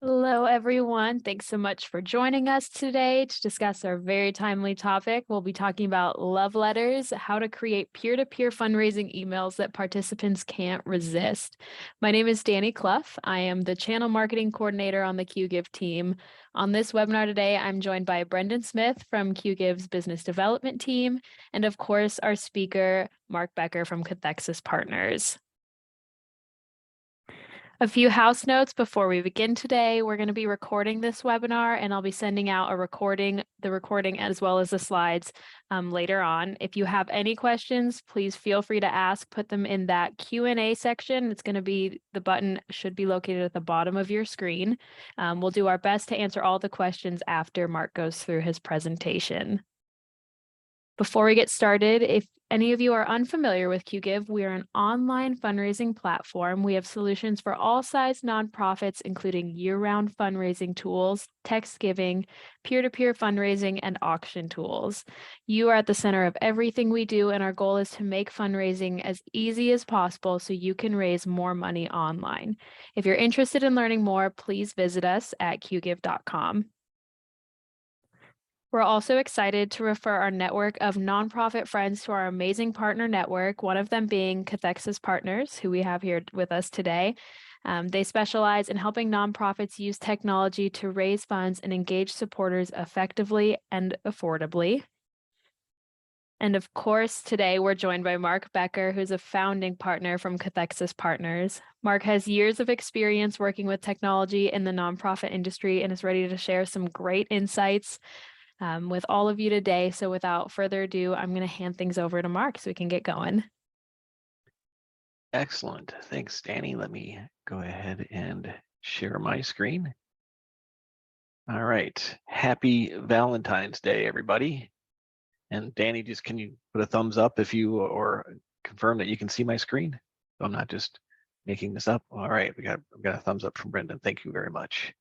Hello, everyone. Thanks so much for joining us today to discuss our very timely topic. We'll be talking about love letters, how to create peer-to-peer fundraising emails that participants can't resist. My name is Danny Clough. I am the channel marketing coordinator on the QGive team. On this webinar today, I'm joined by Brendan Smith from QGive's business development team, and of course, our speaker, Mark Becker from Cathexis Partners. A few house notes before we begin today. We're going to be recording this webinar and I'll be sending out the recording as well as the slides later on. If you have any questions, please feel free to ask, put them in that Q&A section. It's going to be, the button should be located at the bottom of your screen. We'll do our best to answer all the questions after Mark goes through his presentation. Before we get started, if any of you are unfamiliar with QGive, we are an online fundraising platform. We have solutions for all size nonprofits, including year-round fundraising tools, text giving, peer-to-peer fundraising, and auction tools. You are at the center of everything we do, and our goal is to make fundraising as easy as possible so you can raise more money online. If you're interested in learning more, please visit us at qgive.com. We're also excited to refer our network of nonprofit friends to our amazing partner network, one of them being Cathexis Partners, who we have here with us today. They specialize in helping nonprofits use technology to raise funds and engage supporters effectively and affordably. And of course, today we're joined by Mark Becker, who's a founding partner from Cathexis Partners. Mark has years of experience working with technology in the nonprofit industry and is ready to share some great insights with all of you today. So without further ado, I'm going to hand things over to Mark so we can get going. Excellent. Thanks, Danny. Let me go ahead and share my screen. All right. Happy Valentine's Day, everybody. And Danny, just can you put a thumbs up if you or confirm that you can see my screen? So I'm not just making this up. All right, we got a thumbs up from Brendan. Thank you very much.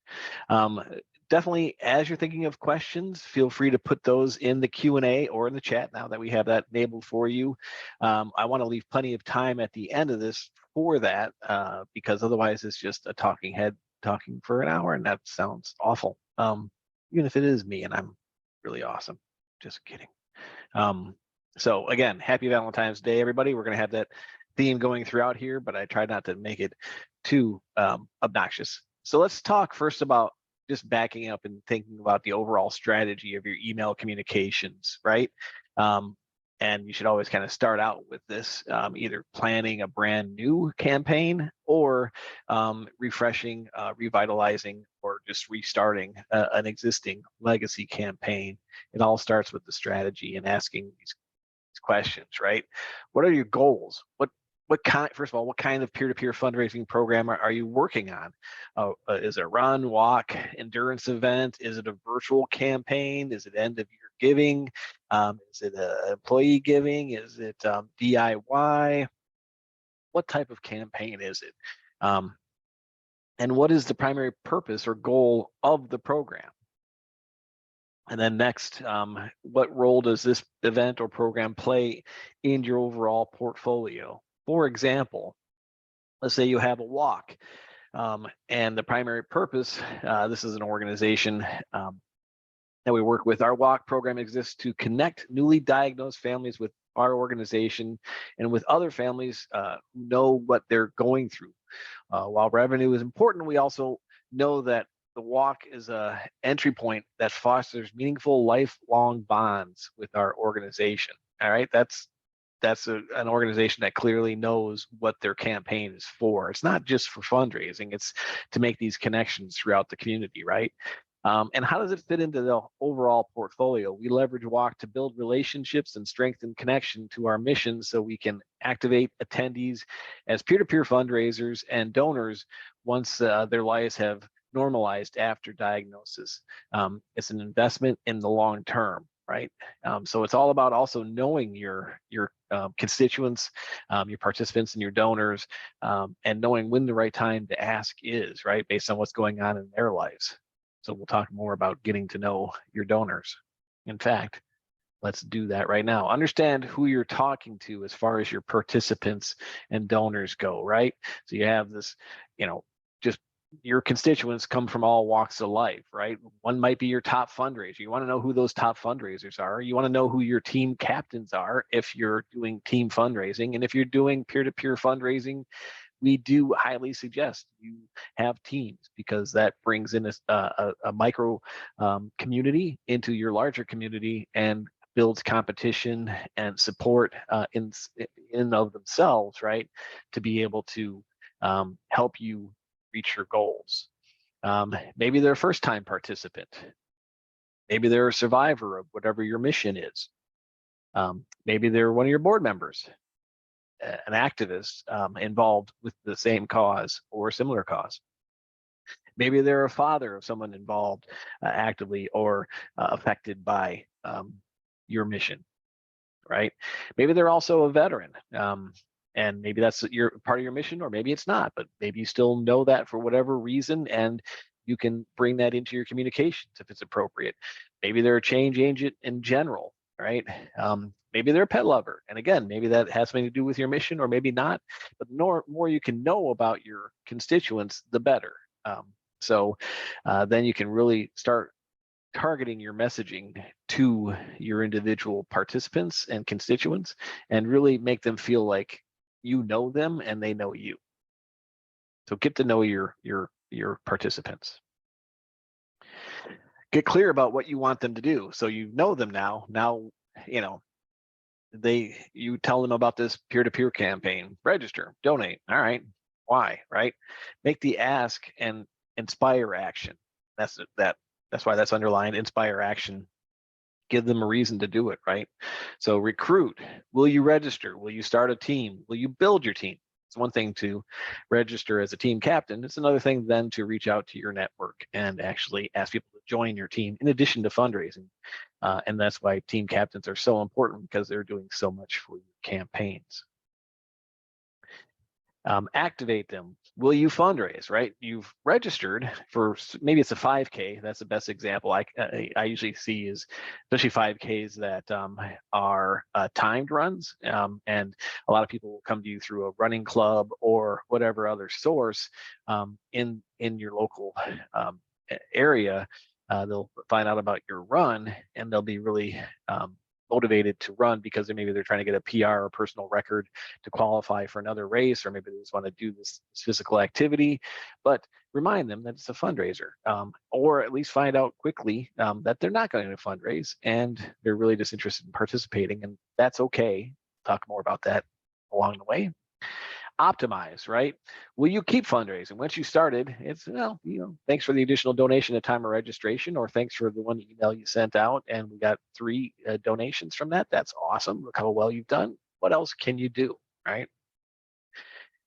Definitely, as you're thinking of questions, feel free to put those in the Q&A or in the chat now that we have that enabled for you. I want to leave plenty of time at the end of this for that because otherwise it's just a talking head talking for an hour and that sounds awful. Even if it is me and I'm really awesome. Just kidding. So again, happy Valentine's Day, everybody. We're going to have that theme going throughout here, but I tried not to make it too obnoxious. So let's talk first about just backing up and thinking about the overall strategy of your email communications, right? And you should always kind of start out with this, either planning a brand new campaign or refreshing, revitalizing, or just restarting an existing legacy campaign. It all starts with the strategy and asking these questions, right? What are your goals? First of all, what kind of peer-to-peer fundraising program are you working on? Is it a run, walk, endurance event? Is it a virtual campaign? Is it end of year giving? Is it employee giving? Is it DIY? What type of campaign is it? And what is the primary purpose or goal of the program? And then next, what role does this event or program play in your overall portfolio? For example, let's say you have a walk and the primary purpose, this is an organization that we work with. Our walk program exists to connect newly diagnosed families with our organization and with other families who know what they're going through. While revenue is important, we also know that the walk is an entry point that fosters meaningful lifelong bonds with our organization. All right, that's an organization that clearly knows what their campaign is for. It's not just for fundraising, it's to make these connections throughout the community, right? And how does it fit into the overall portfolio? We leverage Walk to build relationships and strengthen connection to our mission so we can activate attendees as peer-to-peer fundraisers and donors once their lives have normalized after diagnosis. It's an investment in the long term, right? So it's all about also knowing your constituents, your participants and your donors, and knowing when the right time to ask is, right? Based on what's going on in their lives. So we'll talk more about getting to know your donors. In fact, let's do that right now. Understand who you're talking to as far as your participants and donors go, right? So you have this, just your constituents come from all walks of life, right? One might be your top fundraiser. You want to know who those top fundraisers are. You want to know who your team captains are if you're doing team fundraising. And if you're doing peer-to-peer fundraising, we do highly suggest you have teams, because that brings in a micro community into your larger community and builds competition and support in of themselves, right? To be able to help you reach your goals. Maybe they're a first-time participant. Maybe they're a survivor of whatever your mission is. Maybe they're one of your board members, an activist involved with the same cause or similar cause. Maybe they're a father of someone involved actively or affected by your mission, right? Maybe they're also a veteran. And maybe that's your part of your mission, or maybe it's not, but maybe you still know that for whatever reason, and you can bring that into your communications if it's appropriate. Maybe they're a change agent in general, right? Maybe they're a pet lover, and again, maybe that has something to do with your mission, or maybe not. But the more you can know about your constituents, the better. So then you can really start targeting your messaging to your individual participants and constituents, and really make them feel like you know them and they know you. So get to know your participants. Get clear about what you want them to do. So you know them now. Now, you know, you tell them about this peer-to-peer campaign. Register, donate. All right. Why? Right? Make the ask and inspire action. That's why that's underlined. Inspire action. Give them a reason to do it, right? So recruit. Will you register? Will you start a team? Will you build your team? It's one thing to register as a team captain. It's another thing then to reach out to your network and actually ask people to join your team in addition to fundraising. And that's why team captains are so important, because they're doing so much for your campaigns. Activate them. Will you fundraise, right? You've registered for, maybe it's a 5K. That's the best example I usually see, is especially 5Ks that are timed runs. And a lot of people will come to you through a running club or whatever other source in your local area. They'll find out about your run, and they'll be really motivated to run, because maybe they're trying to get a PR or personal record to qualify for another race, or maybe they just want to do this physical activity. But remind them that it's a fundraiser, or at least find out quickly that they're not going to fundraise and they're really just interested in participating, and that's okay. Talk more about that along the way. Optimize, right? Will you keep fundraising? Once you started, it's, well, thanks for the additional donation at time of registration, or thanks for the one email you sent out and we got 3 donations from that. That's awesome. Look how well you've done. What else can you do, right?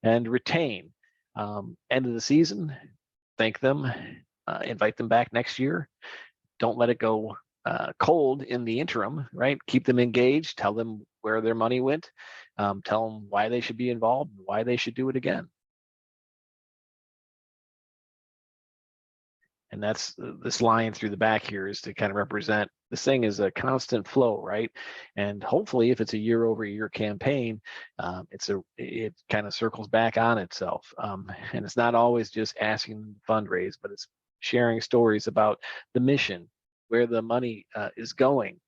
And retain. End of the season, thank them, invite them back next year. Don't let it go cold in the interim, right? Keep them engaged. Tell them where their money went. Tell them why they should be involved, why they should do it again. And that's this line through the back here is to kind of represent this thing is a constant flow, right? And hopefully, if it's a year-over-year campaign, it kind of circles back on itself. And it's not always just asking them to fundraise, but it's sharing stories about the mission, where the money is going,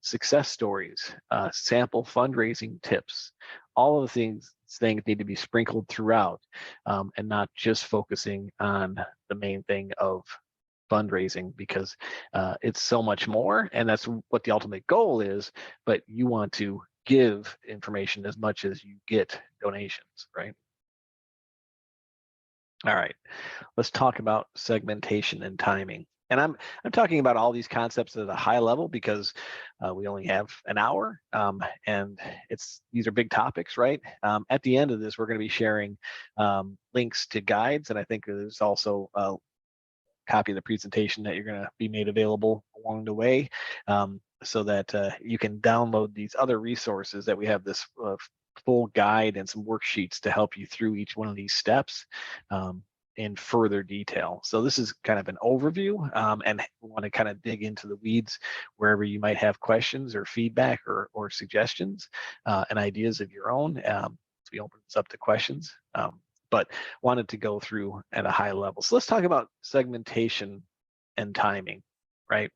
success stories, sample fundraising tips. All of the things need to be sprinkled throughout, and not just focusing on the main thing of fundraising, because it's so much more, and that's what the ultimate goal is. But you want to give information as much as you get donations, right? All right, let's talk about segmentation and timing. And I'm talking about all these concepts at a high level, because we only have an hour, and these are big topics, right? At the end of this, we're going to be sharing links to guides, and I think there's also a copy of the presentation that you're going to be made available along the way, so that you can download these other resources that we have, this full guide and some worksheets to help you through each one of these steps in further detail. So this is kind of an overview, and we want to kind of dig into the weeds wherever you might have questions or feedback or suggestions and ideas of your own. So we open this up to questions. but wanted to go through at a high level. So let's talk about segmentation and timing, right?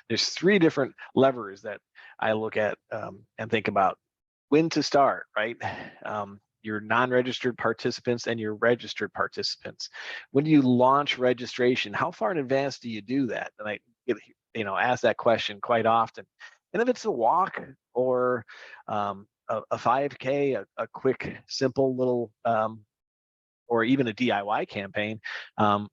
There's three different levers that I look at and think about when to start, right? Your non-registered participants and your registered participants. When do you launch registration? How far in advance do you do that? And I get, ask that question quite often. And if it's a walk or a 5K, a quick, simple little or even a DIY campaign, a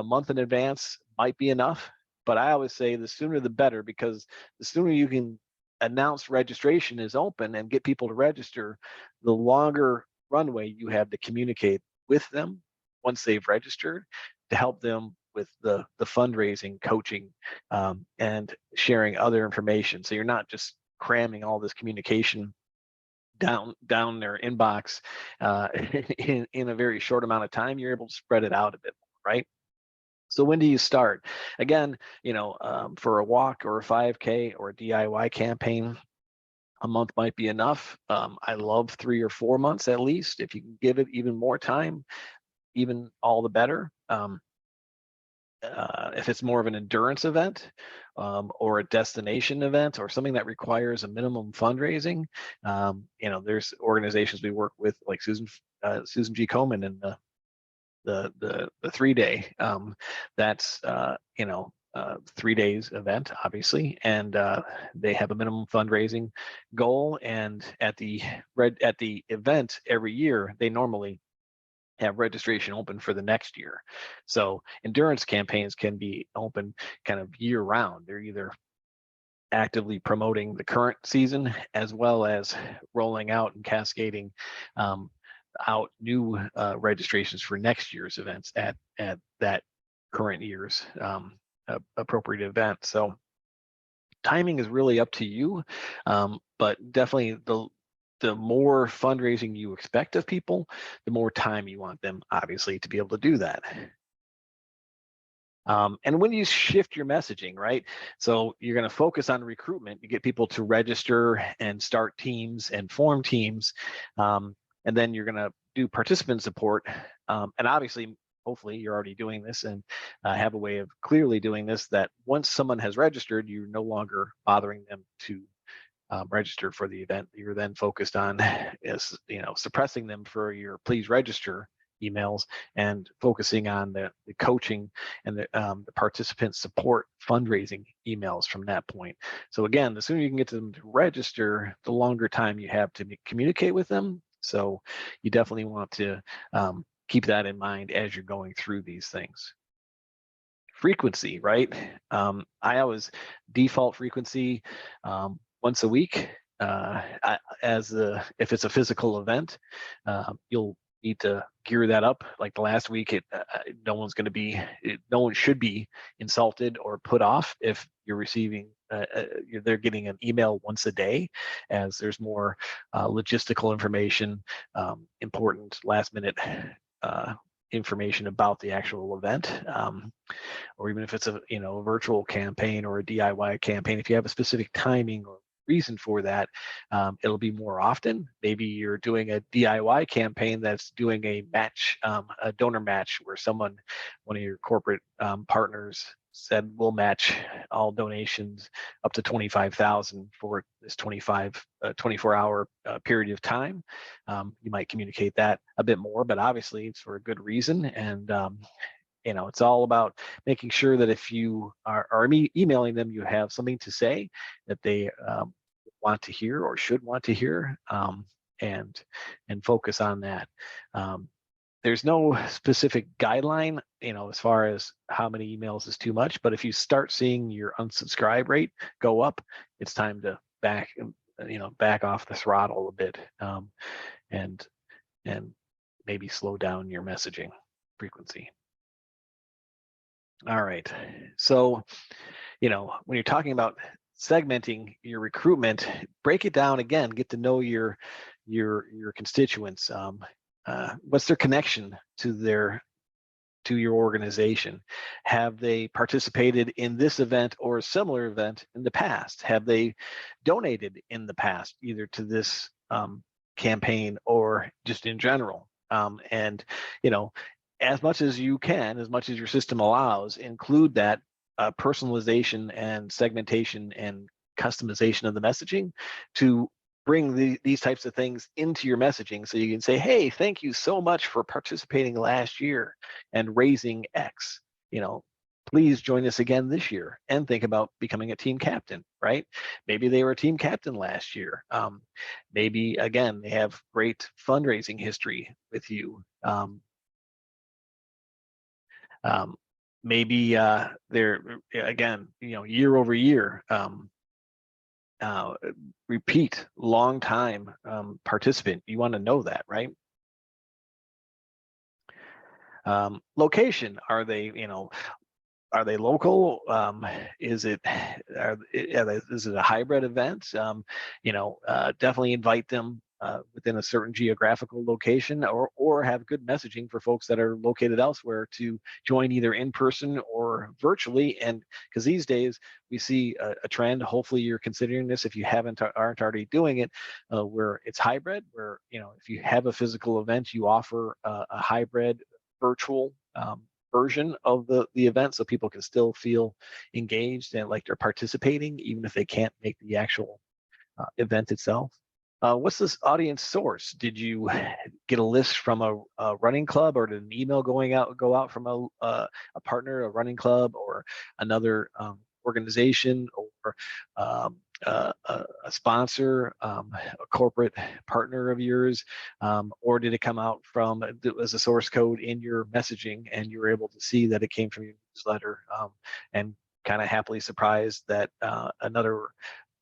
month in advance might be enough. But I always say the sooner the better, because the sooner you can announce registration is open and get people to register, the longer runway you have to communicate with them once they've registered to help them with the fundraising, coaching, and sharing other information. So you're not just cramming all this communication down their inbox in a very short amount of time. You're able to spread it out a bit more, right? So when do you start? Again, for a walk or a 5K or a DIY campaign, a month might be enough. I love 3 or 4 months at least. If you can give it even more time, even all the better. If it's more of an endurance event or a destination event or something that requires a minimum fundraising, there's organizations we work with like Susan G. Komen and the 3-day. That's 3 days event, obviously, and they have a minimum fundraising goal. And at the event every year, they normally have registration open for the next year. So endurance campaigns can be open kind of year round. They're either actively promoting the current season as well as rolling out and cascading out new registrations for next year's events at that current year's appropriate event. So timing is really up to you, but definitely the more fundraising you expect of people, the more time you want them, obviously, to be able to do that. And when you shift your messaging, right? So you're going to focus on recruitment. You get people to register and start teams and form teams. And then you're going to do participant support. And obviously, hopefully you're already doing this and have a way of clearly doing this, that once someone has registered, you're no longer bothering them to register for the event. You're then focused on suppressing them for your please register emails and focusing on the coaching and the participant support fundraising emails from that point. So again, the sooner you can get them to register, the longer time you have to communicate with them. So you definitely want to keep that in mind as you're going through these things. Frequency, right? I always default frequency once a week. If it's a physical event, you'll need to gear that up. Like the last week, no one should be insulted or put off if you're receiving. They're getting an email once a day, as there's more logistical information, important last minute information about the actual event. Or even if it's a virtual campaign or a DIY campaign, if you have a specific timing or reason for that, it'll be more often. Maybe you're doing a DIY campaign that's doing a match, a donor match, where one of your corporate partners said we'll match all donations up to 25,000 for this 24-hour period of time. You might communicate that a bit more, but obviously it's for a good reason. And it's all about making sure that if you are emailing them, you have something to say that they want to hear or should want to hear, and focus on that. There's no specific guideline, as far as how many emails is too much, but if you start seeing your unsubscribe rate go up, it's time to back off the throttle a bit, and maybe slow down your messaging frequency. All right. So, when you're talking about segmenting your recruitment, break it down again, get to know your constituents. What's their connection to your organization? Have they participated in this event or a similar event in the past? Have they donated in the past, either to this campaign or just in general? And as much as you can, as much as your system allows, include that personalization and segmentation and customization of the messaging to bring these types of things into your messaging, so you can say, hey, thank you so much for participating last year and raising X. Please join us again this year and think about becoming a team captain, right? Maybe they were a team captain last year. Maybe, again, they have great fundraising history with you. Maybe they're, again, year over year, repeat, long time participant. You want to know that, right? Location, are they local? Is it a hybrid event? Definitely invite them within a certain geographical location, or have good messaging for folks that are located elsewhere to join either in person or virtually. And because these days we see a trend, hopefully you're considering this if you aren't already doing it, where it's hybrid, where if you have a physical event, you offer a hybrid virtual version of the event, so people can still feel engaged and like they're participating even if they can't make the actual event itself. What's this audience source? Did you get a list from a running club, or did an email go out from a partner, a running club, or another organization, or a sponsor, a corporate partner of yours, or did it come out from as a source code in your messaging, and you were able to see that it came from your newsletter, and kind of happily surprised that another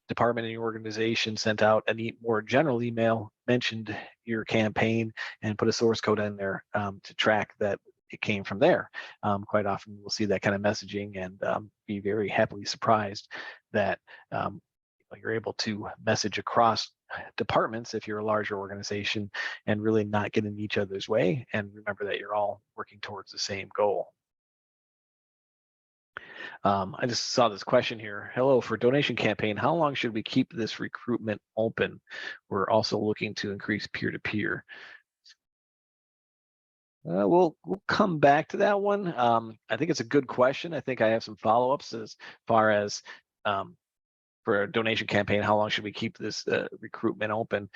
department in your organization sent out a more general email, mentioned your campaign, and put a source code in there to track that it came from there. Quite often we'll see that kind of messaging and be very happily surprised that you're able to message across departments if you're a larger organization and really not get in each other's way, and remember that you're all working towards the same goal. I just saw this question here. Hello, for donation campaign, how long should we keep this recruitment open? We're also looking to increase peer-to-peer. We'll come back to that one. I think it's a good question. I think I have some follow-ups as far as for a donation campaign, how long should we keep this recruitment open?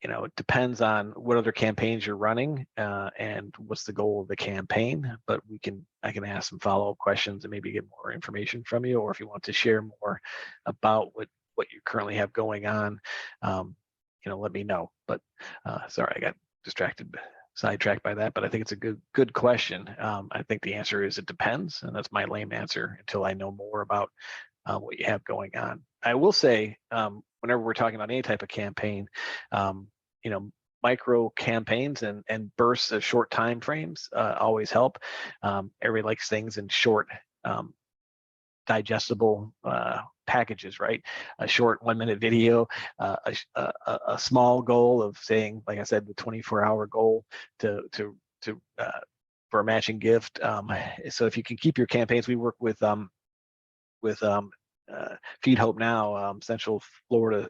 It depends on what other campaigns you're running and what's the goal of the campaign. But I can ask some follow-up questions and maybe get more information from you, or if you want to share more about what you currently have going on, let me know. But sorry, I got sidetracked by that. But I think it's a good question. I think the answer is it depends, and that's my lame answer until I know more about what you have going on. I will say, whenever we're talking about any type of campaign, micro campaigns and bursts of short time frames always help. Everybody likes things in short, digestible packages, right? A short 1-minute video, a small goal of saying, like I said, the 24-hour goal for a matching gift. So if you can keep your campaigns, we work with Feed Hope Now, Central Florida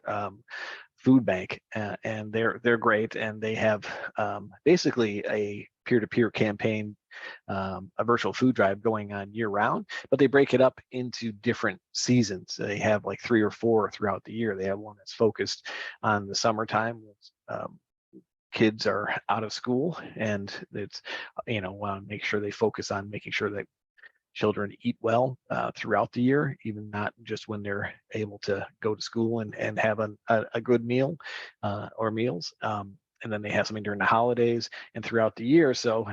Food Bank, and they're great, and they have basically a peer-to-peer campaign, a virtual food drive going on year-round, but they break it up into different seasons. They have like 3 or 4 throughout the year. They have one that's focused on the summertime. Kids are out of school, and it's want to make sure they focus on making sure that children eat well throughout the year, even not just when they're able to go to school and have a good meal or meals. And then they have something during the holidays and throughout the year. So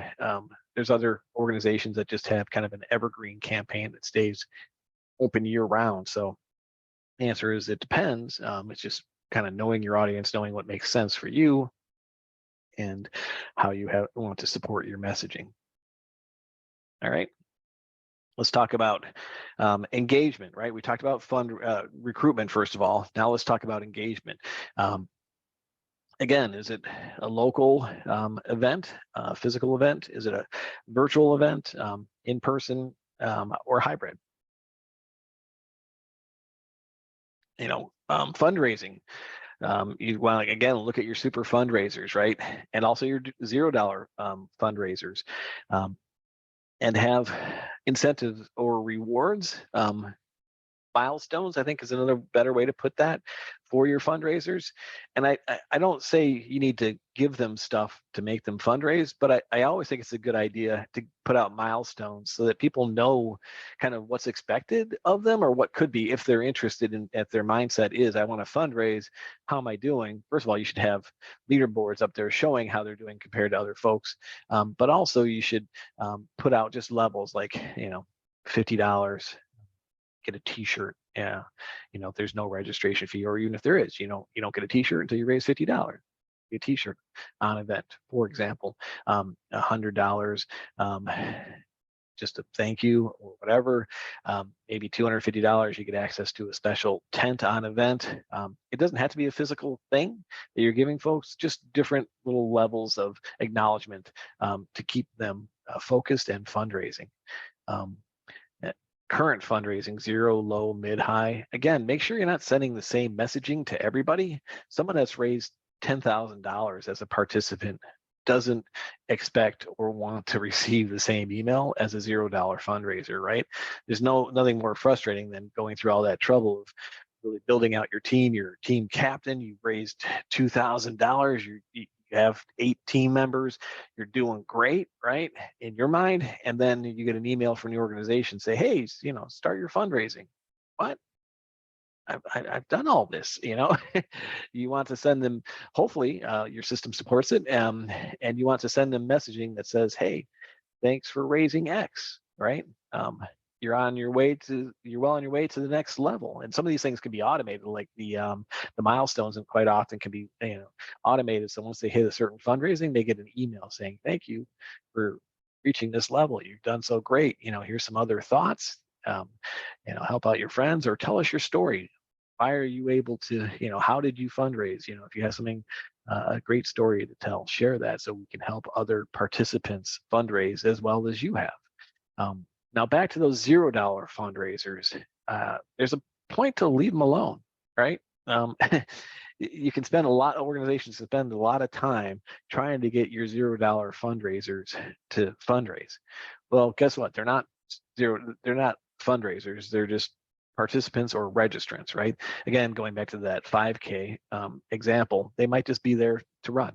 there's other organizations that just have kind of an evergreen campaign that stays open year round. So the answer is it depends. It's just kind of knowing your audience, knowing what makes sense for you, and how you want to support your messaging. All right. Let's talk about engagement, right? We talked about recruitment, first of all. Now let's talk about engagement. Again, is it a local event, a physical event? Is it a virtual event, in person, or hybrid? Fundraising. You want to, again, look at your super fundraisers, right? And also your $0 fundraisers, and have incentives or rewards. Milestones, I think, is another better way to put that for your fundraisers. And I don't say you need to give them stuff to make them fundraise, but I always think it's a good idea to put out milestones so that people know kind of what's expected of them, or what could be, if they're interested in, if their mindset is, I want to fundraise, how am I doing? First of all, you should have leaderboards up there showing how they're doing compared to other folks. But also you should put out just levels like, $50, get a t-shirt. Yeah. If there's no registration fee, or even if there is, you don't get a t-shirt until you raise $50. Get a t-shirt on event, for example. $100, just a thank you or whatever. Maybe $250, you get access to a special tent on event. It doesn't have to be a physical thing that you're giving folks, just different little levels of acknowledgement to keep them focused and fundraising. Current fundraising, 0, low, mid, high. Again, make sure you're not sending the same messaging to everybody. Someone that's raised $10,000 as a participant doesn't expect or want to receive the same email as a $0 fundraiser, right? There's nothing more frustrating than going through all that trouble of really building out your team captain. You've raised $2,000. You have 8 team members, you're doing great, right, in your mind, and then you get an email from the organization say, hey, start your fundraising. What? I've done all this. You want to send them, hopefully your system supports it, and you want to send them messaging that says, hey, thanks for raising X, right? You're well on your way to the next level. And some of these things can be automated, like the milestones, and quite often can be automated. So once they hit a certain fundraising, they get an email saying, thank you for reaching this level. You've done so great. Here's some other thoughts. Help out your friends, or tell us your story. Why are you able to, how did you fundraise? If you have something, a great story to tell, share that so we can help other participants fundraise as well as you have. Now back to those $0 fundraisers. There's a point to leave them alone, right? You can spend organizations spend a lot of time trying to get your $0 fundraisers to fundraise. Well, guess what? They're not fundraisers. They're just participants or registrants, right? Again, going back to that 5K example, they might just be there to run.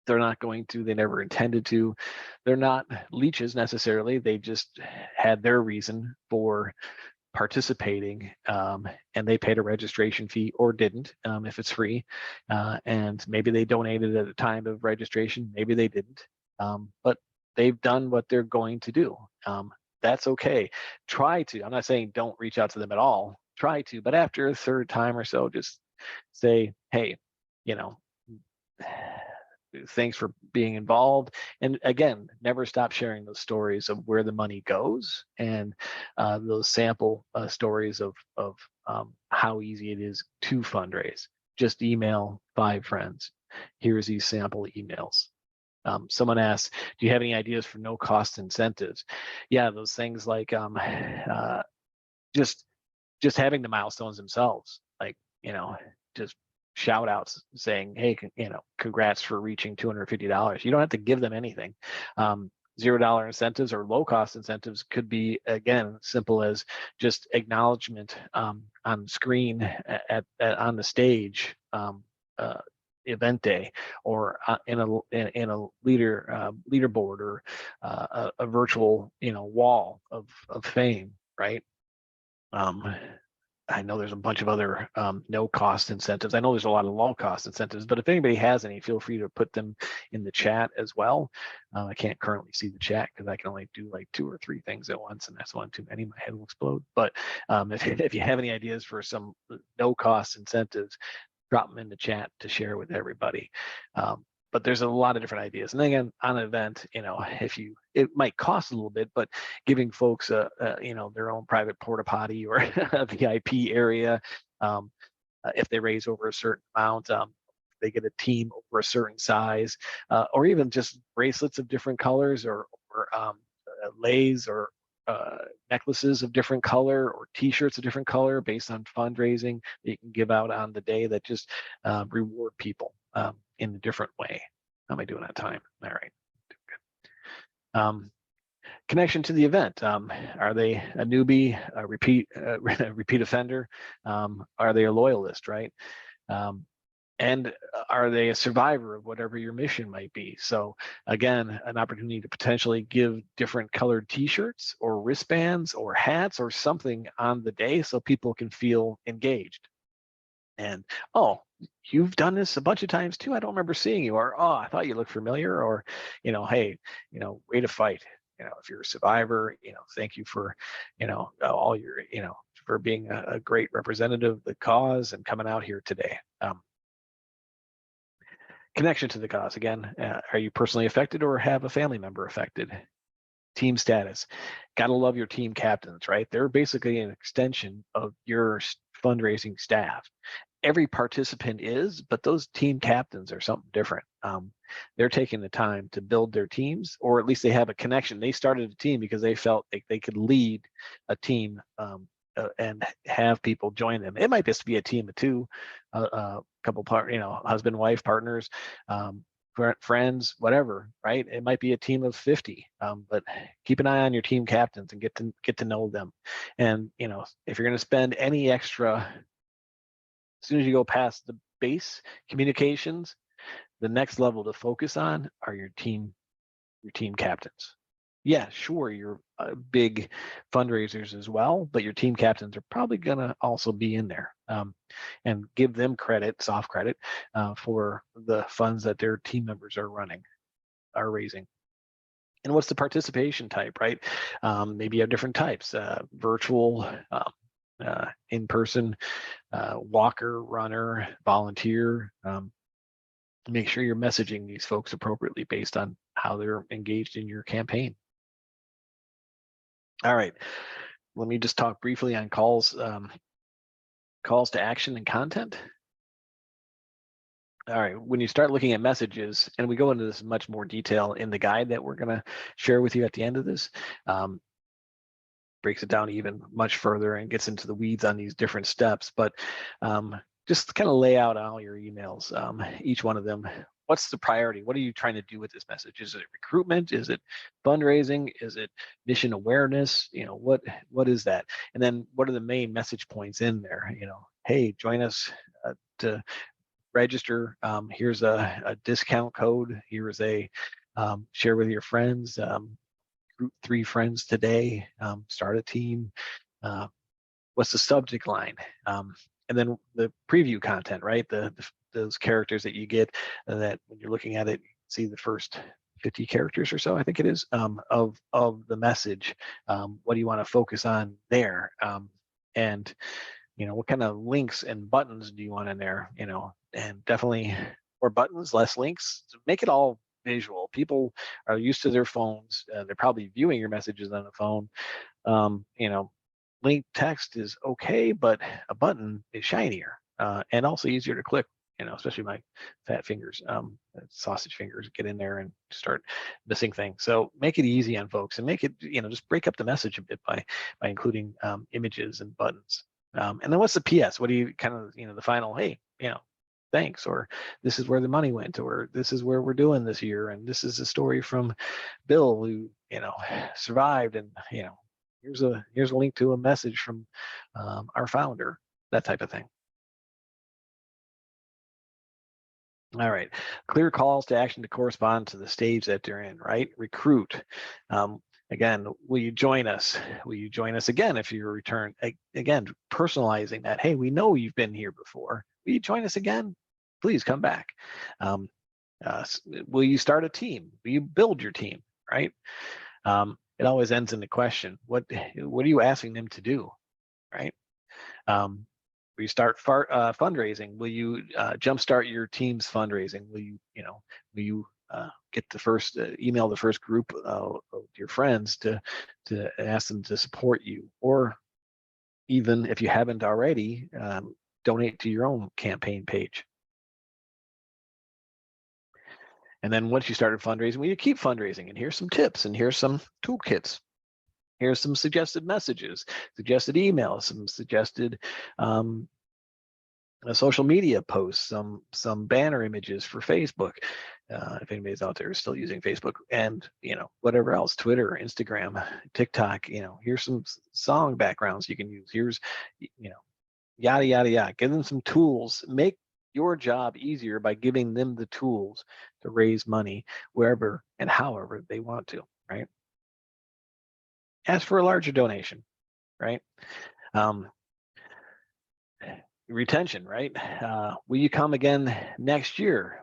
They're not going to, they never intended to. They're not leeches necessarily. They just had their reason for participating, and they paid a registration fee or didn't, if it's free. And maybe they donated at the time of registration, maybe they didn't. But they've done what they're going to do. That's okay. I'm not saying don't reach out to them at all. Try to, but after a third time or so, just say, hey, thanks for being involved. And again, never stop sharing those stories of where the money goes, and those sample stories of how easy it is to fundraise. Just email 5 friends. Here's these sample emails. Someone asked, do you have any ideas for no cost incentives? Yeah, those things like just having the milestones themselves, like, just shout outs saying, hey, congrats for reaching $250. You don't have to give them anything. $0 incentives or low cost incentives could be, again, simple as just acknowledgement on screen on the stage, event day, or in a leaderboard, or a virtual wall of fame, right? I know there's a bunch of other no cost incentives. I know there's a lot of low cost incentives, but if anybody has any, feel free to put them in the chat as well. I can't currently see the chat because I can only do like 2 or 3 things at once, and that's one too many. My head will explode. But if you have any ideas for some no cost incentives, drop them in the chat to share with everybody. But there's a lot of different ideas. And then again, on an event, it might cost a little bit, but giving folks their own private porta potty or a VIP area, if they raise over a certain amount, they get a team over a certain size, or even just bracelets of different colors, or leis, or necklaces of different color or t-shirts of different color based on fundraising that you can give out on the day that just reward people in a different way. How am I doing on time? All right. Connection to the event. Are they a newbie, a repeat offender? Are they a loyalist, right? And are they a survivor of whatever your mission might be? So again, an opportunity to potentially give different colored t-shirts or wristbands or hats or something on the day so people can feel engaged. And, oh, you've done this a bunch of times too. I don't remember seeing you. Or, oh, I thought you looked familiar. Or, hey, way to fight. If you're a survivor, thank you for, all your, for being a great representative of the cause and coming out here today. Connection to the cause. Again, are you personally affected or have a family member affected? Team status. Gotta love your team captains, right? They're basically an extension of your fundraising staff. Every participant is, but those team captains are something different. They're taking the time to build their teams, or at least they have a connection. They started a team because they felt like they could lead a team and have people join them. It might just be a team of two, couple husband, wife, partners, friends, whatever, right? It might be a team of 50, but keep an eye on your team captains and get to know them. And if you're going to spend any extra, as soon as you go past the base communications, the next level to focus on are your team captains. Yeah, sure, you're big fundraisers as well, but your team captains are probably going to also be in there, and give them credit, soft credit, for the funds that their team members are raising. And what's the participation type, right? Maybe you have different types: virtual, in-person, walker, runner, volunteer. Make sure you're messaging these folks appropriately based on how they're engaged in your campaign. All right, let me just talk briefly on calls to action and content. All right, when you start looking at messages, and we go into this in much more detail in the guide that we're going to share with you at the end of this, breaks it down even much further and gets into the weeds on these different steps. But just kind of lay out all your emails, each one of them. What's the priority? What are you trying to do with this message? Is it recruitment? Is it fundraising? Is it mission awareness? What is that? And then what are the main message points in there? Hey, join us to register. Here's a discount code. Here is a share with your friends. Group 3 friends today. Start a team. What's the subject line? And then the preview content, right? Those characters that you get, that when you're looking at it, you see the first 50 characters or so, I think it is, of the message. What do you want to focus on there? And what kind of links and buttons do you want in there? And definitely more buttons, less links. So make it all visual. People are used to their phones. They're probably viewing your messages on the phone. Link text is okay, but a button is shinier, and also easier to click. Especially my fat fingers, sausage fingers, get in there and start missing things. So make it easy on folks, and make it, just break up the message a bit by including images and buttons. And then what's the PS? What do you kind of, the final, hey, thanks, or this is where the money went, or this is where we're doing this year, and this is a story from Bill who, survived, and, here's a link to a message from our founder, that type of thing. All right, clear calls to action to correspond to the stage that they're in, right? Recruit. Again, will you join us? Will you join us again if you return? Again, personalizing that. Hey, we know you've been here before. Will you join us again? Please come back. Will you start a team? Will you build your team, right? It always ends in the question, what are you asking them to do, right? Will you start fundraising? Will you jumpstart your team's fundraising? Will you get the first email the first group of your friends to ask them to support you, or even if you haven't already, donate to your own campaign page? And then once you started fundraising, will you keep fundraising? And here's some tips, and here's some toolkits. Here's some suggested messages, suggested emails, some suggested social media posts, some banner images for Facebook, if anybody's out there still using Facebook, and whatever else, Twitter, Instagram, TikTok. Here's some song backgrounds you can use. Here's yada yada yada. Give them some tools. Make your job easier by giving them the tools to raise money wherever and however they want to. Right. Ask for a larger donation. Right. Um, Retention, right? Will you come again next year?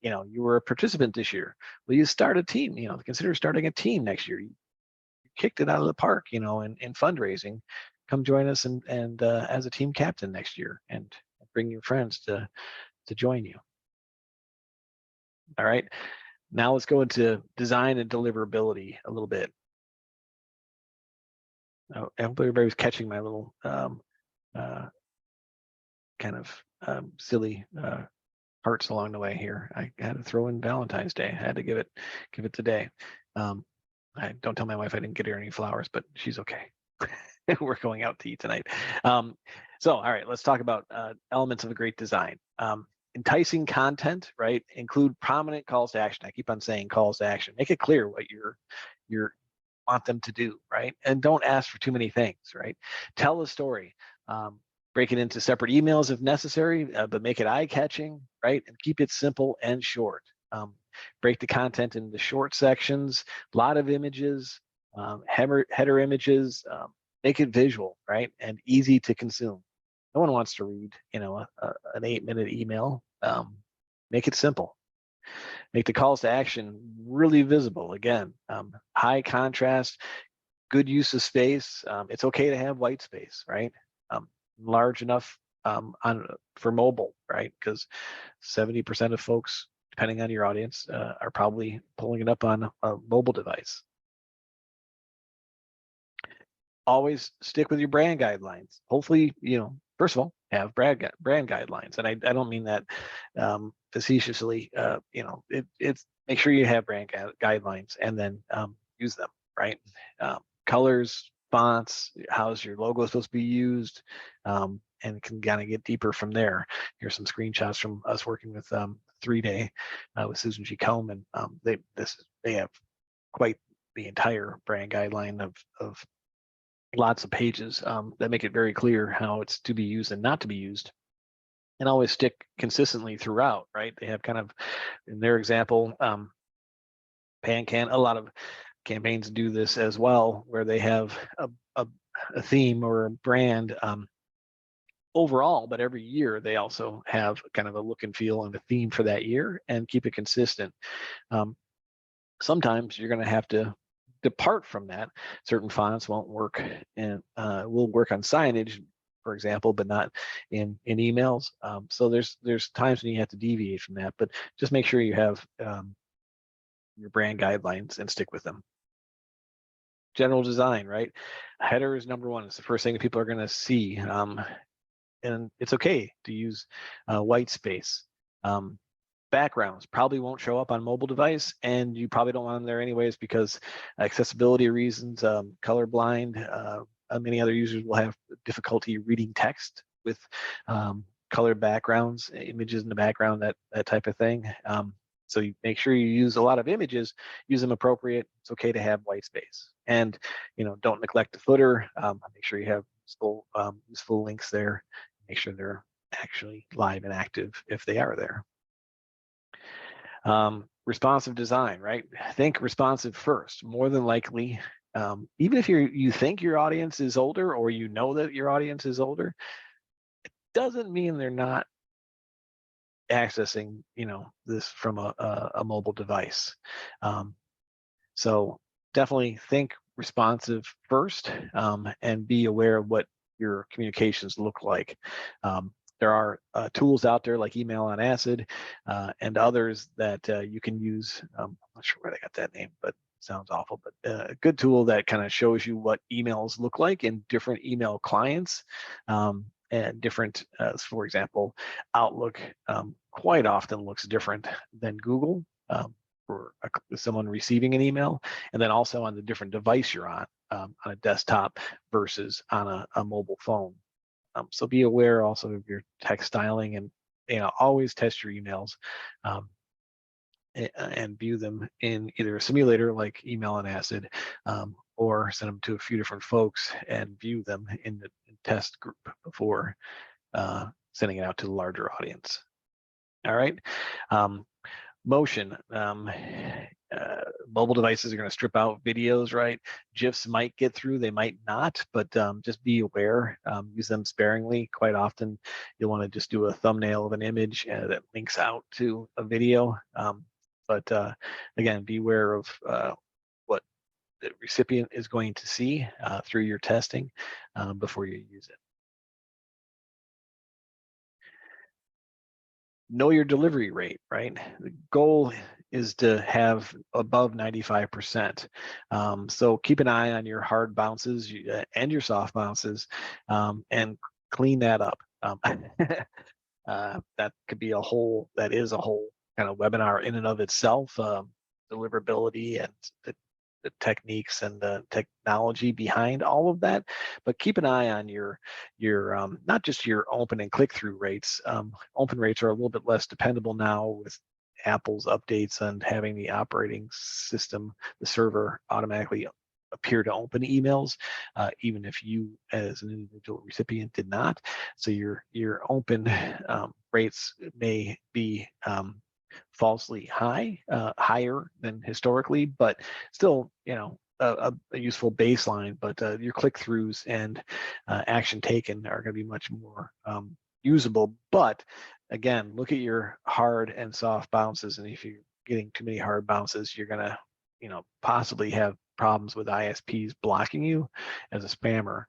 You were a participant this year. Will you start a team? Consider starting a team next year. You kicked it out of the park, in fundraising. Come join us and as a team captain next year, and bring your friends to join you. All right. Now let's go into design and deliverability a little bit. I hope everybody was catching my little kind of silly hearts along the way here. I had to throw in Valentine's Day. I had to give it today. I don't tell my wife I didn't get her any flowers, but she's okay. We're going out to eat tonight. So, all right, let's talk about elements of a great design. Enticing content, right? Include prominent calls to action. I keep on saying calls to action. Make it clear what you're want them to do, right? And don't ask for too many things, right? Tell a story. Break it into separate emails if necessary, but make it eye-catching, right? And keep it simple and short. Break the content into short sections, a lot of images, header images, make it visual, right? And easy to consume. No one wants to read, an 8-minute email. Make it simple. Make the calls to action really visible. Again, high contrast, good use of space. It's okay to have white space, right? Large enough for mobile, right? Because 70% of folks, depending on your audience, are probably pulling it up on a mobile device. Always stick with your brand guidelines. Hopefully, first of all, have brand guidelines, and I don't mean that facetiously. It's make sure you have brand guidelines and then use them, right? Colors, fonts, how's your logo supposed to be used, and can kind of get deeper from there. Here's some screenshots from us working with 3-Day with Susan G. Komen. They have quite the entire brand guideline of lots of pages that make it very clear how it's to be used and not to be used, and always stick consistently throughout, right? They have kind of, in their example, PanCan, a lot of campaigns do this as well, where they have a theme or a brand overall, but every year they also have kind of a look and feel and a theme for that year and keep it consistent. Sometimes you're going to have to depart from that. Certain fonts won't work and will work on signage, for example, but not in emails. So there's times when you have to deviate from that, but just make sure you have your brand guidelines and stick with them. General design, right? Header is number one. It's the first thing that people are going to see. And it's okay to use white space. Backgrounds probably won't show up on mobile device, and you probably don't want them there anyways because accessibility reasons, colorblind, many other users will have difficulty reading text with colored backgrounds, images in the background, that type of thing. So you make sure you use a lot of images, use them appropriate. It's okay to have white space, and don't neglect the footer. Make sure you have useful links there. Make sure they're actually live and active if they are there. Responsive design, right? Think responsive first. More than likely, even if you think your audience is older, or that your audience is older, it doesn't mean they're not accessing this from a mobile device. So definitely think responsive first, and be aware of what your communications look like. There are tools out there like Email on Acid and others that you can use. I'm not sure where they got that name, but it sounds awful. But a good tool that kind of shows you what emails look like in different email clients and different, for example, Outlook quite often looks different than Google for someone receiving an email, and then also on the different device you're on. on a desktop versus on a mobile phone. So be aware also of your text styling, and always test your emails. And view them in either a simulator like email and acid, or send them to a few different folks and view them in the test group before sending it out to the larger audience. All right. Motion. Mobile devices are going to strip out videos, right? GIFs might get through, they might not, but just be aware. Use them sparingly. Quite often, you'll want to just do a thumbnail of an image that links out to a video. But again, be aware of what the recipient is going to see through your testing before you use it. Know your delivery rate, right? The goal is to have above 95%. So keep an eye on your hard bounces and your soft bounces, and clean that up. That could be that is a whole kind of webinar in and of itself. Deliverability and the techniques and the technology behind all of that, but keep an eye on your not just your open and click-through rates. Open rates are a little bit less dependable now with Apple's updates and having the operating system, the server, automatically appear to open emails, even if you as an individual recipient did not. So your open rates may be falsely high, higher than historically, but still, a useful baseline. But your click-throughs and action taken are going to be much more usable. But again, look at your hard and soft bounces, and if you're getting too many hard bounces, you're going to, possibly have problems with ISPs blocking you as a spammer.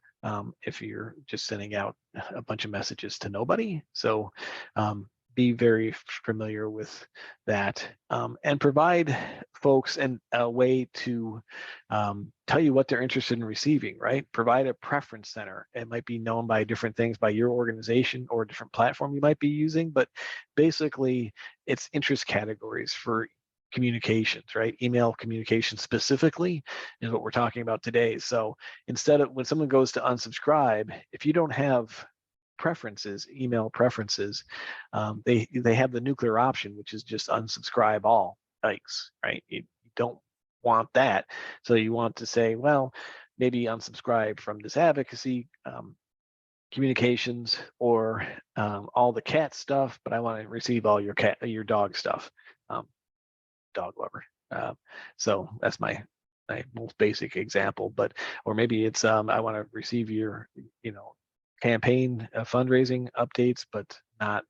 If you're just sending out a bunch of messages to nobody. So be very familiar with that, and provide folks a way to tell you what they're interested in receiving, right? Provide a preference center. It might be known by different things by your organization or a different platform you might be using, but basically it's interest categories for communications, right? Email communication specifically is what we're talking about today. So instead of when someone goes to unsubscribe, if you don't have preferences, email preferences, they have the nuclear option, which is just unsubscribe all. Yikes, right? You don't want that. So you want to say, well, maybe unsubscribe from this advocacy communications or all the cat stuff, but I want to receive all your dog stuff. Dog lover. So that's my most basic example. But or maybe it's I want to receive your campaign fundraising updates, but not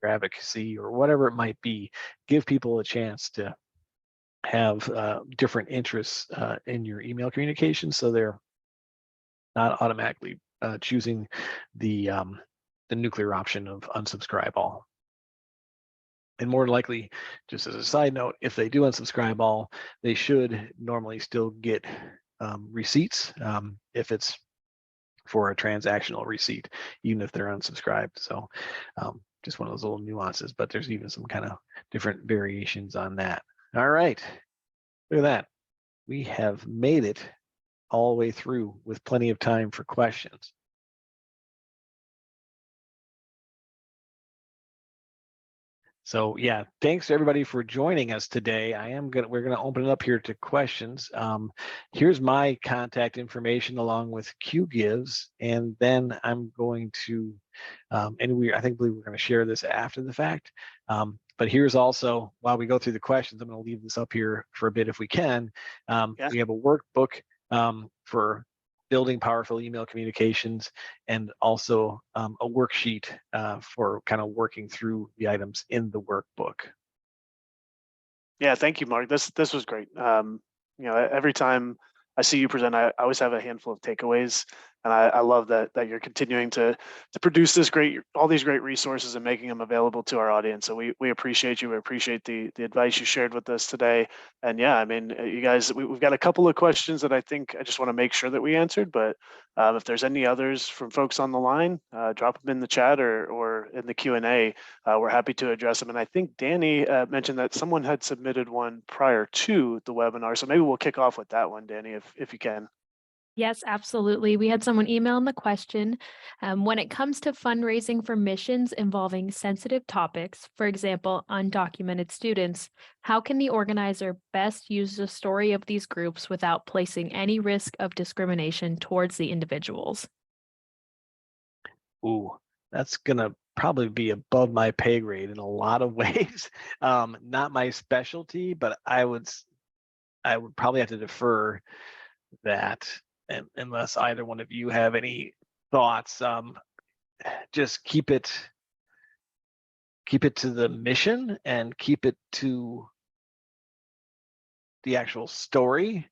your advocacy or whatever it might be. Give people a chance to have different interests in your email communication, so they're not automatically choosing the nuclear option of unsubscribe all. And more likely, just as a side note, if they do unsubscribe all, they should normally still get receipts if it's for a transactional receipt, even if they're unsubscribed. So just one of those little nuances, but there's even some kind of different variations on that. All right, look at that. We have made it all the way through with plenty of time for questions. So yeah, thanks to everybody for joining us today. We're gonna open it up here to questions. Here's my contact information along with QGives, and then I'm going to, I believe we're gonna share this after the fact. But here's also, while we go through the questions, I'm gonna leave this up here for a bit if we can. We have a workbook for building powerful email communications, and also a worksheet for kind of working through the items in the workbook. Yeah, thank you, Mark. This was great. Every time I see you present, I always have a handful of takeaways, and I love that you're continuing to produce all these great resources and making them available to our audience. So we appreciate you. We appreciate the advice you shared with us today. And yeah, I mean, you guys, we've got a couple of questions that I think I just want to make sure that we answered. But if there's any others from folks on the line, drop them in the chat or in the Q&A. We're happy to address them. And I think Danny mentioned that someone had submitted one prior to the webinar. So maybe we'll kick off with that one, Danny, if you can. Yes, absolutely. We had someone email in the question. When it comes to fundraising for missions involving sensitive topics, for example, undocumented students, how can the organizer best use the story of these groups without placing any risk of discrimination towards the individuals? Ooh, that's gonna probably be above my pay grade in a lot of ways. Not my specialty, but I would probably have to defer that, unless either one of you have any thoughts. Just keep it to the mission and keep it to the actual story,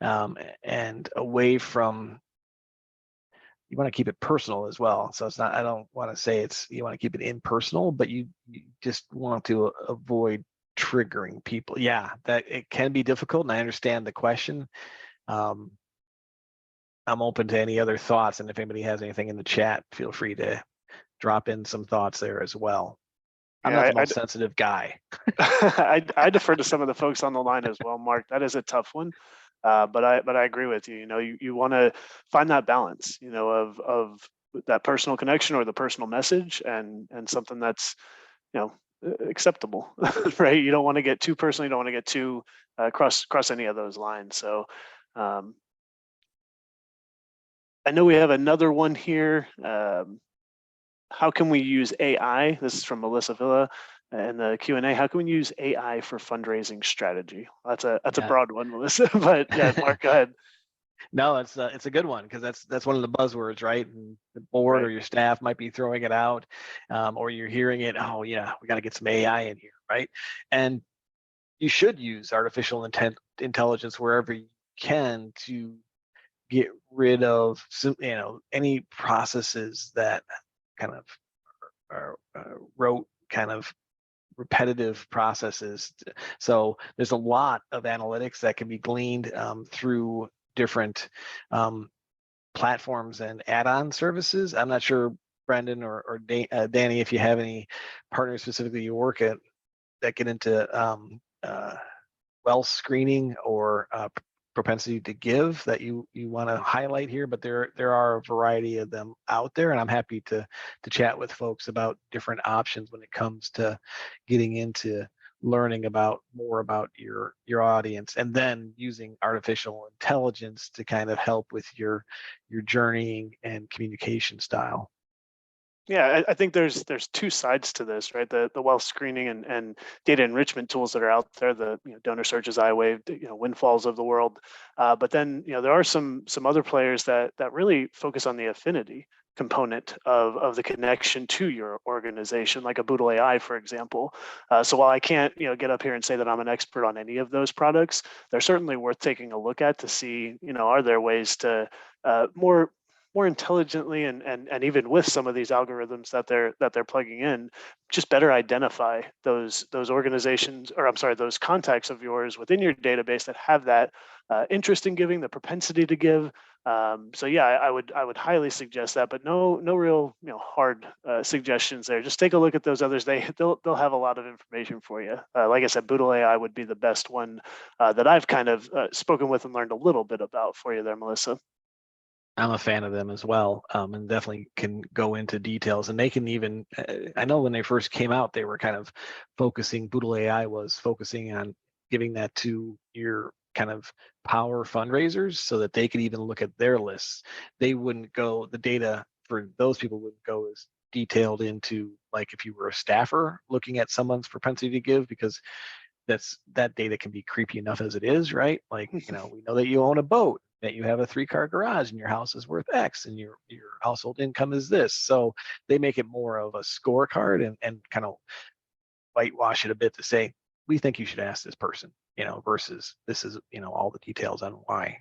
and away from, you want to keep it personal as well. So it's not, I don't want to say it's, you want to keep it impersonal, but you just want to avoid triggering people. Yeah, that it can be difficult, and I understand the question. Um, I'm open to any other thoughts, and if anybody has anything in the chat, feel free to drop in some thoughts there as well. I'm not Yeah, the most sensitive guy. I defer to some of the folks on the line as well, Mark. That is a tough one. But I agree with you. You know, you want to find that balance, you know, of that personal connection or the personal message, and something that's, you know, acceptable, right? You don't want to get too personal. You don't want to get too cross any of those lines. So um, I know we have another one here. How can we use AI? This is from Melissa Villa in the Q&A. How can we use AI for fundraising strategy? That's a Yeah. broad one, Melissa. But yeah, Mark, go ahead. No, it's a good one, because that's one of the buzzwords, right? And the board or Right. your staff might be throwing it out, or you're hearing it. Oh yeah, we got to get some AI in here, right? And you should use artificial intelligence wherever you can to get rid of any processes that kind of are rote, kind of repetitive processes. So there's a lot of analytics that can be gleaned through different um, platforms and add-on services. I'm not sure, Brendan or Danny, if you have any partners specifically you work at that get into wealth screening or propensity to give that you want to highlight here, but there are a variety of them out there, and I'm happy to chat with folks about different options when it comes to getting into learning about more about your audience, and then using artificial intelligence to kind of help with your journeying and communication style. Yeah, I think there's two sides to this, right? The wealth screening and data enrichment tools that are out there, the, you know, donor searches, iWave, you know, Windfalls of the world. But then, you know, there are some other players that really focus on the affinity component of the connection to your organization, like a Boodle AI, for example. So while I can't, you know, get up here and say that I'm an expert on any of those products, they're certainly worth taking a look at to see, you know, are there ways to more intelligently and even with some of these algorithms that they're plugging in, just better identify those organizations, or I'm sorry, those contacts of yours within your database that have that interest in giving, the propensity to give. So yeah, I would highly suggest that, but no real, you know, hard suggestions there. Just take a look at those others. They'll have a lot of information for you. Like I said, Boodle AI would be the best one that I've kind of spoken with and learned a little bit about for you there, Melissa. I'm a fan of them as well, and definitely can go into details. And they can even, I know when they first came out, they were kind of Boodle AI was focusing on giving that to your kind of power fundraisers so that they could even look at their lists. They wouldn't go, the data for those people wouldn't go as detailed into, like, if you were a staffer looking at someone's propensity to give, because that data can be creepy enough as it is, right? Like, we know that you own a boat, that you have a 3-car garage, and your house is worth X, and your household income is this. So they make it more of a scorecard, and kind of whitewash it a bit to say, we think you should ask this person, versus this is, all the details on why.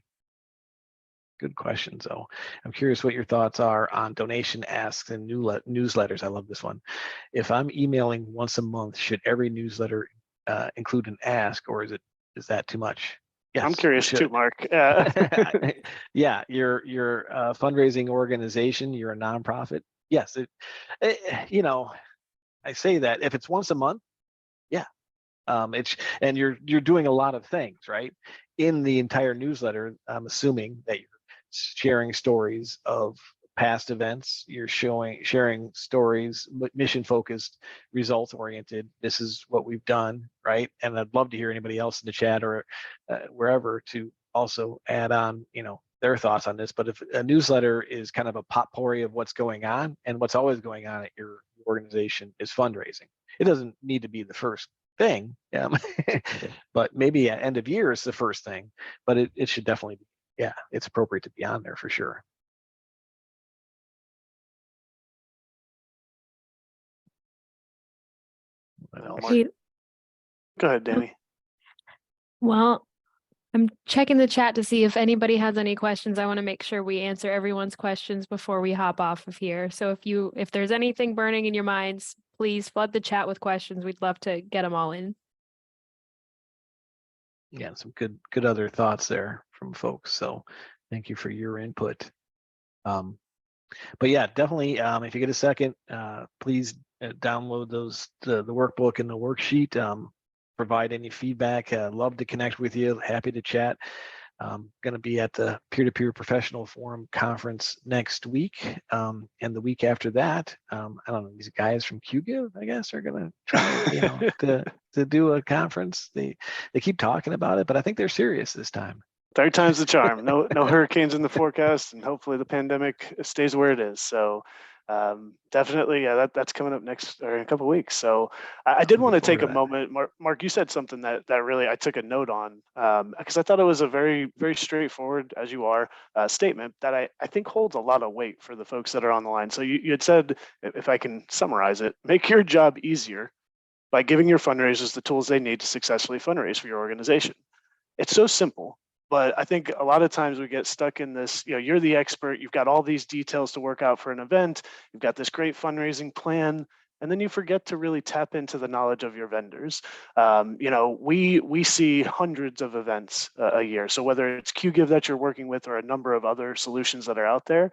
Good question. So I'm curious what your thoughts are on donation asks and newsletters. I love this one. If I'm emailing once a month, should every newsletter include an ask, or is that too much? I'm Yes, it curious too, should. Mark. Yeah, you're a fundraising organization. You're a nonprofit. Yes, I say that if it's once a month, yeah, and you're doing a lot of things, right? In the entire newsletter, I'm assuming that you're sharing stories of past events. You're sharing stories, mission focused, results oriented. This is what we've done, right? And I'd love to hear anybody else in the chat or wherever to also add on, their thoughts on this. But if a newsletter is kind of a potpourri of what's going on, and what's always going on at your organization is fundraising. It doesn't need to be the first thing, but maybe at end of year is the first thing, but it should definitely be, it's appropriate to be on there for sure. What else? Go ahead, Danny. Well, I'm checking the chat to see if anybody has any questions. I want to make sure we answer everyone's questions before we hop off of here. So if there's anything burning in your minds, please flood the chat with questions. We'd love to get them all in. Yeah, some good other thoughts there from folks. So thank you for your input. But yeah, definitely, if you get a second, please download the workbook and the worksheet. Provide any feedback. Love to connect with you. Happy to chat. Going to be at the Peer-to-Peer Professional Forum Conference next week, and the week after that. I don't know. These guys from QGIve, I guess, are going to try, to do a conference. They keep talking about it, but I think they're serious this time. Third time's the charm. No hurricanes in the forecast, and hopefully the pandemic stays where it is. So definitely, yeah, that's coming up next or in a couple of weeks. So I did want to take a moment. Mark, you said something that really I took a note on, because I thought it was a very, very straightforward, as you are, statement that I think holds a lot of weight for the folks that are on the line. So you had said, if I can summarize it, make your job easier by giving your fundraisers the tools they need to successfully fundraise for your organization. It's so simple. But I think a lot of times we get stuck in this, you're the expert, you've got all these details to work out for an event, you've got this great fundraising plan, and then you forget to really tap into the knowledge of your vendors. We see hundreds of events a year. So whether it's QGIve that you're working with or a number of other solutions that are out there,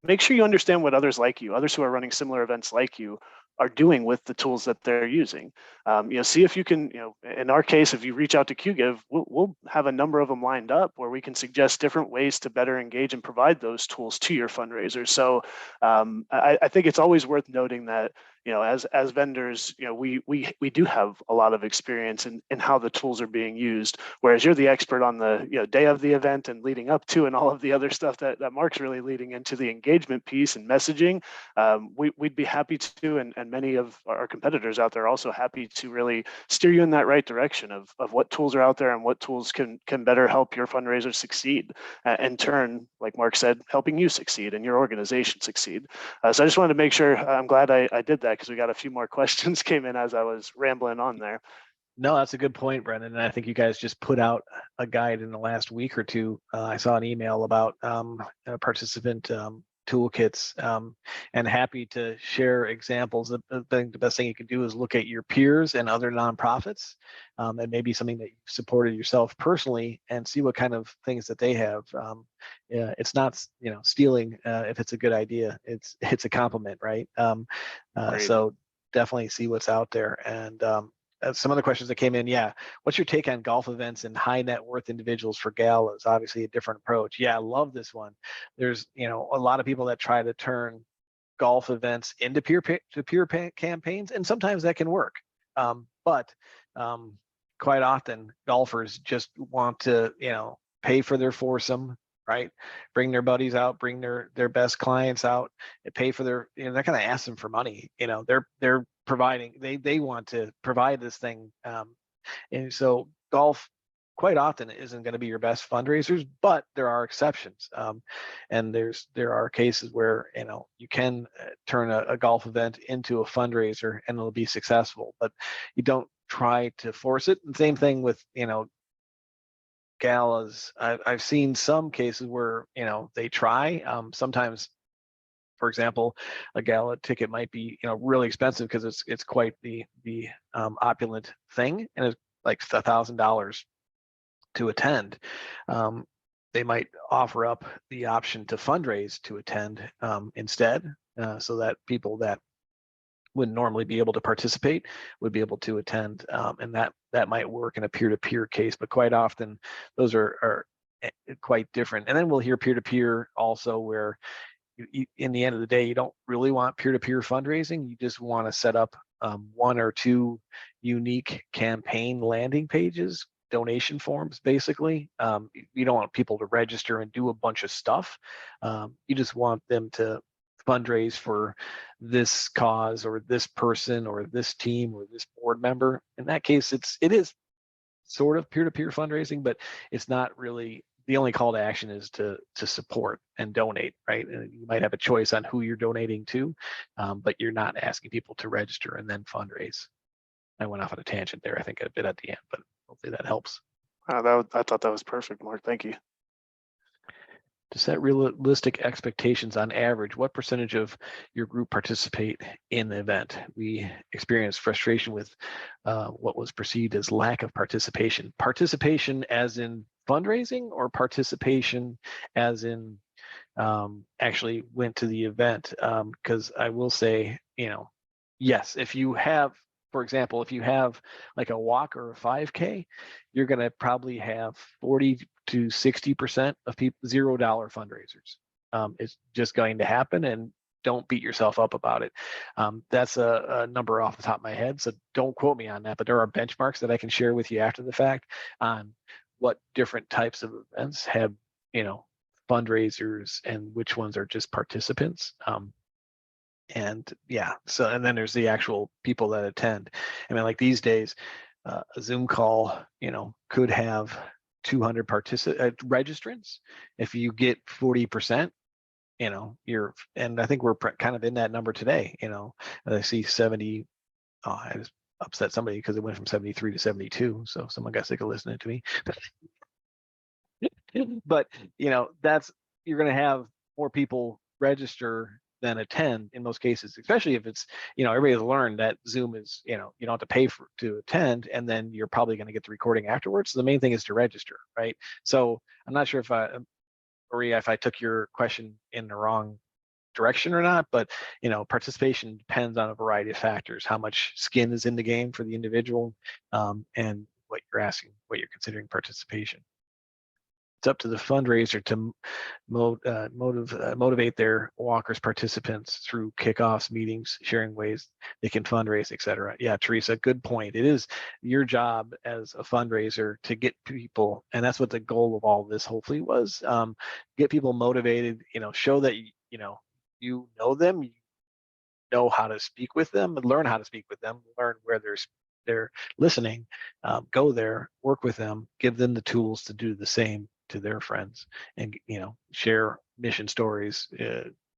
make sure you understand what others like you, others who are running similar events like you, are doing with the tools that they're using. See if you can, in our case, if you reach out to QGIve, we'll have a number of them lined up where we can suggest different ways to better engage and provide those tools to your fundraisers. So I think it's always worth noting that, as vendors, we do have a lot of experience in how the tools are being used, whereas you're the expert on the day of the event and leading up to and all of the other stuff that Mark's really leading into the engagement piece and messaging. We'd be happy to, and many of our competitors out there are also happy to really steer you in that right direction of what tools are out there and what tools can better help your fundraisers succeed. In turn, like Mark said, helping you succeed and your organization succeed. So I just wanted to make sure, I'm glad I did that because we got a few more questions came in as I was rambling on there. No, that's a good point, Brendan. And I think you guys just put out a guide in the last week or two. I saw an email about participant toolkits, and happy to share examples. The best thing you can do is look at your peers and other nonprofits, and maybe something that you've supported yourself personally, and see what kind of things that they have. It's not stealing if it's a good idea. It's a compliment, right? So definitely see what's out there. And some other questions that came in. Yeah. What's your take on golf events and high net worth individuals for galas? Obviously a different approach. Yeah, I love this one. There's, a lot of people that try to turn golf events into peer campaigns, and sometimes that can work. But quite often golfers just want to, pay for their foursome, right? Bring their buddies out, bring their best clients out, and pay for their, they're going to ask them for money. They're providing, they want to provide this thing. And so golf quite often isn't going to be your best fundraisers, but there are exceptions. And there are cases where, you can turn a golf event into a fundraiser and it'll be successful, but you don't try to force it. And same thing with, galas. I've seen some cases where, they try, sometimes, for example, a gala ticket might be, really expensive because it's quite the opulent thing, and it's like $1,000 to attend. They might offer up the option to fundraise to attend instead, so that people that wouldn't normally be able to participate would be able to attend, and that might work in a peer-to-peer case. But quite often, those are quite different. And then we'll hear peer-to-peer also, where in the end of the day, you don't really want peer-to-peer fundraising. You just want to set up 1 or 2 unique campaign landing pages, donation forms, basically. You don't want people to register and do a bunch of stuff. You just want them to fundraise for this cause or this person or this team or this board member. In that case, it is sort of peer-to-peer fundraising, but it's not really. The only call to action is to support and donate, right? And you might have a choice on who you're donating to, but you're not asking people to register and then fundraise. I went off on a tangent there, I think, a bit at the end, but hopefully that helps. I thought that was perfect, Mark. Thank you. To set realistic expectations, on average, what percentage of your group participate in the event? We experienced frustration with what was perceived as lack of participation. Participation as in fundraising, or participation as in actually went to the event? Because I will say, yes, if you have, for example, if you have like a walk or a 5K, you're going to probably have 40 to 60% of people $0 fundraisers. It's just going to happen, and don't beat yourself up about it. That's a number off the top of my head, so don't quote me on that, but there are benchmarks that I can share with you after the fact on what different types of events have, fundraisers and which ones are just participants. And yeah, so, and then there's the actual people that attend. I mean, like these days, a Zoom call, could have 200 registrants. If you get 40%, and I think we're kind of in that number today. I see 70. Oh, I just upset somebody because it went from 73 to 72. So someone got sick of listening to me. But you're going to have more people register than attend in most cases, especially if it's, everybody has learned that Zoom is, you don't have to pay to attend, and then you're probably going to get the recording afterwards. So the main thing is to register, right? So I'm not sure if Maria, if I took your question in the wrong direction or not, but participation depends on a variety of factors: how much skin is in the game for the individual, and what you're considering participation. It's up to the fundraiser to motivate their walkers participants through kickoffs, meetings, sharing ways they can fundraise, etc. Yeah, Teresa, good point. It is your job as a fundraiser to get people, and that's what the goal of all this hopefully was, get people motivated, show that you know them, you know how to speak with them, and learn how to speak with them, learn where they're listening, go there, work with them, give them the tools to do the same to their friends, and share mission stories,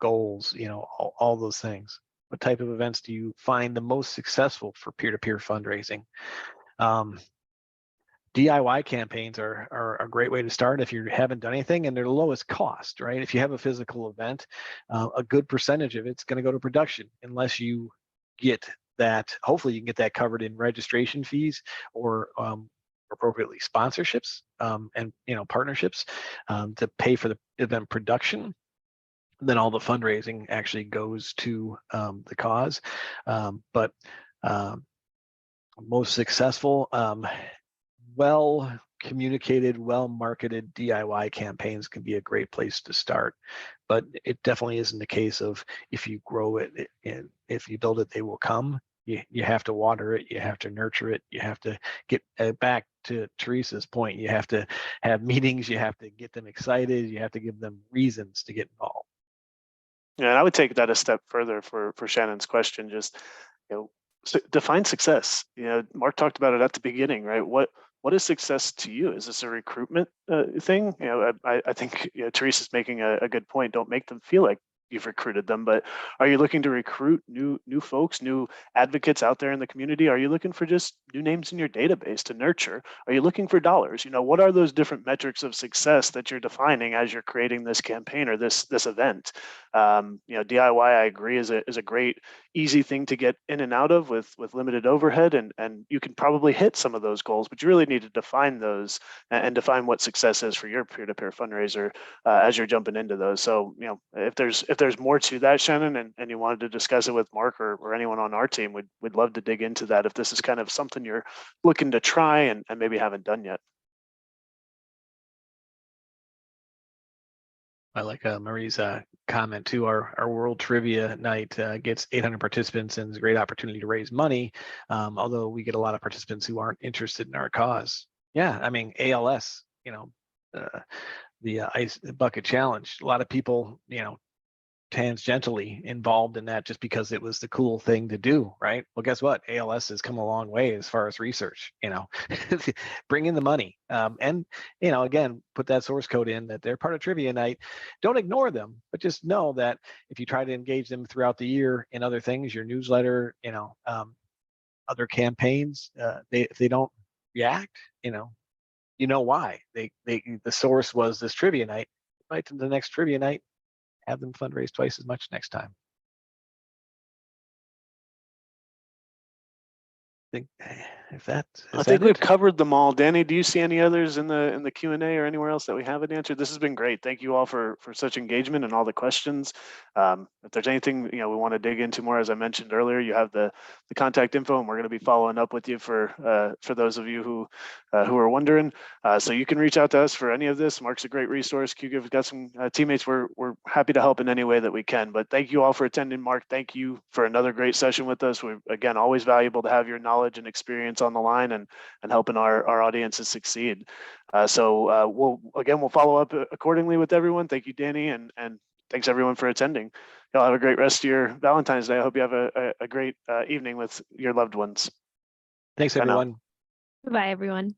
goals, all those things. What type of events do you find the most successful for peer-to-peer fundraising? DIY campaigns are a great way to start if you haven't done anything, and they're the lowest cost, right? If you have a physical event, a good percentage of it's going to go to production, unless you get that. Hopefully you can get that covered in registration fees, or appropriately sponsorships, and partnerships, to pay for the event production. Then all the fundraising actually goes to the cause. But most successful, well communicated, well marketed DIY campaigns can be a great place to start. But it definitely isn't the case of, if you grow it and if you build it, they will come. You have to water it, you have to nurture it, you have to get back to Teresa's point, you have to have meetings, you have to get them excited, you have to give them reasons to get involved. Yeah, and I would take that a step further for Shannon's question. Just define success. Mark talked about it at the beginning, right? What is success to you? Is this a recruitment thing? I think Teresa's making a good point. Don't make them feel like you've recruited them, but are you looking to recruit new folks, new advocates out there in the community? Are you looking for just new names in your database to nurture? Are you looking for dollars? What are those different metrics of success that you're defining as you're creating this campaign or this event? DIY, I agree, is a great easy thing to get in and out of with limited overhead, and you can probably hit some of those goals, but you really need to define those and define what success is for your peer-to-peer fundraiser as you're jumping into those. So if there's more to that, Shannon, and you wanted to discuss it with Mark or anyone on our team, we'd love to dig into that if this is kind of something you're looking to try and maybe haven't done yet. I like Marie's comment too. Our World Trivia Night gets 800 participants and is a great opportunity to raise money. Although we get a lot of participants who aren't interested in our cause. Yeah, I mean ALS, the ice bucket challenge. A lot of people, tangentially involved in that just because it was the cool thing to do, right? Well, guess what? ALS has come a long way as far as research, bring in the money. And, again, put that source code in that they're part of trivia night. Don't ignore them, but just know that if you try to engage them throughout the year in other things, your newsletter, other campaigns, if they don't react, why. The source was this trivia night. Right to the next trivia night, have them fundraise twice as much next time. I think we've covered them all. Danny, do you see any others in the Q&A or anywhere else that we haven't answered? This has been great. Thank you all for such engagement and all the questions. If there's anything we want to dig into more, as I mentioned earlier, you have the contact info, and we're going to be following up with you for those of you who are wondering. So you can reach out to us for any of this. Mark's a great resource. QGive's got some teammates. We're happy to help in any way that we can. But thank you all for attending. Mark, thank you for another great session with us. We're, again, always valuable to have your knowledge and experience on the line and helping our audiences succeed. So we'll follow up accordingly with everyone. Thank you, Danny, and thanks everyone for attending. Y'all have a great rest of your Valentine's Day. I hope you have a great evening with your loved ones. Thanks, everyone. Bye, everyone.